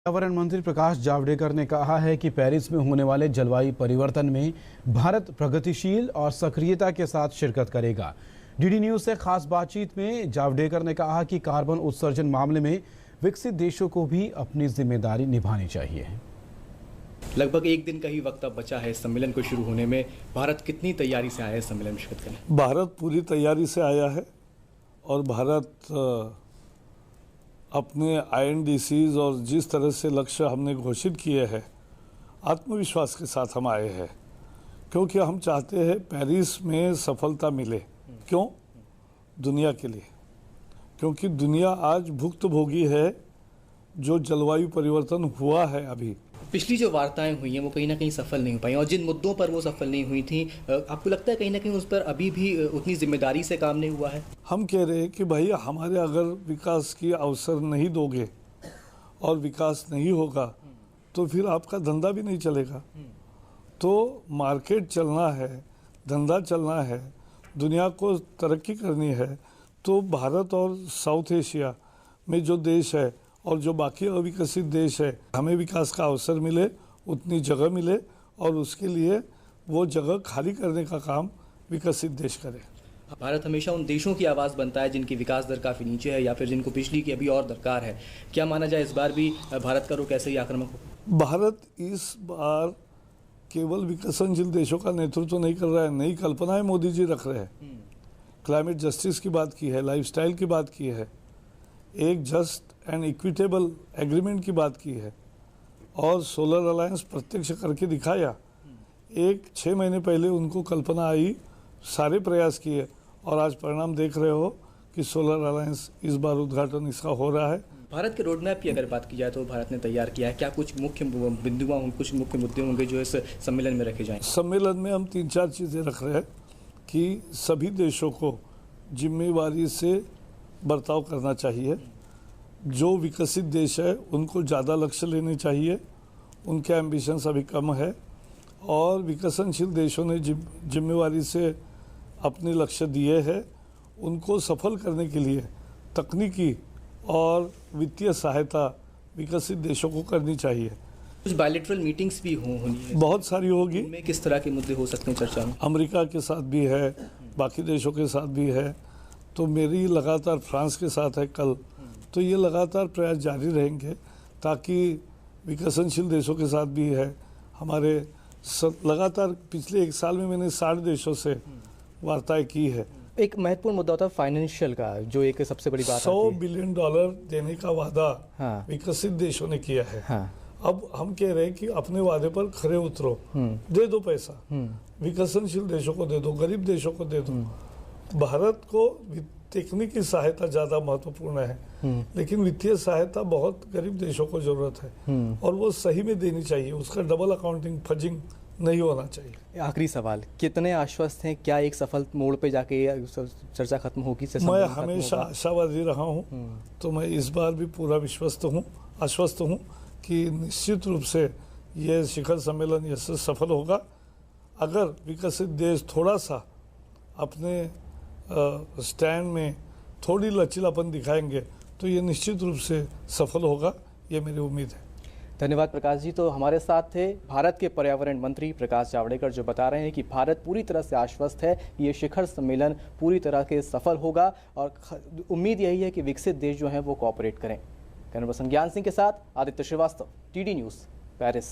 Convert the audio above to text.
पर्यावरण मंत्री प्रकाश जावड़ेकर ने कहा है कि पेरिस में होने वाले जलवायु परिवर्तन में भारत प्रगतिशील और सक्रियता के साथ शिरकत करेगा। डीडी न्यूज से खास बातचीत में जावड़ेकर ने कहा कि कार्बन उत्सर्जन मामले में विकसित देशों को भी अपनी जिम्मेदारी निभानी चाहिए। लगभग एक दिन का ही वक्त अब बचा है इस सम्मेलन को शुरू होने में। भारत कितनी तैयारी से आया है सम्मेलन में शिरकत करने? भारत पूरी तैयारी से आया है और भारत अपने INDCs और जिस तरह से लक्ष्य हमने घोषित किए हैं आत्मविश्वास के साथ हम आए हैं, क्योंकि हम चाहते हैं पेरिस में सफलता मिले। क्यों? दुनिया के लिए, क्योंकि दुनिया आज भुक्तभोगी है जो जलवायु परिवर्तन हुआ है। अभी पिछली जो वार्ताएं हुई हैं वो कहीं ना कहीं सफल नहीं हो पाई, और जिन मुद्दों पर वो सफल नहीं हुई थी, आपको लगता है कहीं ना कहीं उस पर अभी भी उतनी जिम्मेदारी से काम नहीं हुआ है? हम कह रहे हैं कि भाई हमारे अगर विकास की अवसर नहीं दोगे और विकास नहीं होगा तो फिर आपका धंधा भी नहीं चलेगा। तो मार्केट चलना है, धंधा चलना है, दुनिया को तरक्की करनी है, तो भारत और साउथ एशिया में जो देश है और जो बाकी अविकसित देश है, हमें विकास का अवसर मिले, उतनी जगह मिले और उसके लिए वो जगह खाली करने का काम विकसित देश करे। भारत हमेशा उन देशों की आवाज़ बनता है जिनकी विकास दर काफ़ी नीचे है या फिर जिनको बिजली की अभी और दरकार है। क्या माना जाए इस बार भी भारत का रुख ऐसे ही आक्रामक हो? भारत इस बार केवल विकसनशील देशों का नेतृत्व नहीं कर रहा है, नई कल्पनाएं मोदी जी रख रहे हैं। क्लाइमेट जस्टिस की बात की है, लाइफस्टाइल की बात की है, एक जस्ट एंड इक्विटेबल एग्रीमेंट की बात की है और सोलर अलायंस प्रत्यक्ष करके दिखाया। 6 महीने पहले उनको कल्पना आई, सारे प्रयास किए और आज परिणाम देख रहे हो कि सोलर अलायंस इस बार उद्घाटन इसका हो रहा है। भारत के रोड मैप की अगर बात की जाए तो भारत ने तैयार किया है। क्या कुछ मुख्य बिंदुओं, कुछ मुख्य मुद्दे होंगे जो इस सम्मेलन में रखे जाएंगे? सम्मेलन में हम 3-4 चीज़ें रख रहे हैं कि सभी देशों को जिम्मेवारी से बर्ताव करना चाहिए। जो विकसित देश है उनको ज़्यादा लक्ष्य लेने चाहिए, उनके एम्बिशंस अभी कम है, और विकसनशील देशों ने जिम्मेवारी से अपने लक्ष्य दिए हैं, उनको सफल करने के लिए तकनीकी और वित्तीय सहायता विकसित देशों को करनी चाहिए। कुछ बायलैटरल मीटिंग्स भी होनी है, बहुत सारी होगी। उनमें किस तरह के मुद्दे हो सकते हैं चर्चा में? अमेरिका के साथ भी है, बाकी देशों के साथ भी है, तो मेरी लगातार फ्रांस के साथ है कल, तो ये लगातार प्रयास जारी रहेंगे ताकि विकसनशील देशों के साथ भी है हमारे लगातार। पिछले 1 साल में मैंने 60 देशों से वार्ताएं की है। एक महत्वपूर्ण मुद्दा होता है फाइनेंशियल का, जो एक सबसे बड़ी बात है। $100 बिलियन देने का वादा विकसित देशों ने किया है। अब हम कह रहे हैं कि अपने वादे पर खरे उतरो, दे दो पैसा, विकसनशील देशों को दे दो, गरीब देशों को दे दो। भारत को तकनीकी सहायता ज़्यादा महत्वपूर्ण है, लेकिन वित्तीय सहायता बहुत गरीब देशों को जरूरत है और वो सही में देनी चाहिए, उसका डबल अकाउंटिंग, फजिंग नहीं होना चाहिए। आखिरी सवाल, कितने आश्वस्त हैं? क्या एक सफल मोड़ पे जाके चर्चा खत्म होगी? मैं हमेशा आशावादी रहा हूँ, तो मैं इस बार भी पूरा आश्वस्त हूँ कि निश्चित रूप से ये शिखर सम्मेलन इससे सफल होगा। अगर विकसित देश थोड़ा सा अपने स्टैंड में थोड़ी लचीलापन दिखाएंगे तो ये निश्चित रूप से सफल होगा, ये मेरी उम्मीद है। धन्यवाद प्रकाश जी। तो हमारे साथ थे भारत के पर्यावरण मंत्री प्रकाश जावड़ेकर, जो बता रहे हैं कि भारत पूरी तरह से आश्वस्त है कि ये शिखर सम्मेलन पूरी तरह के सफल होगा और उम्मीद यही है कि विकसित देश जो हैं वो कोऑपरेट करें। कैमरा पर्सन ज्ञान सिंह के साथ Aditya Srivastava, TD news, Paris.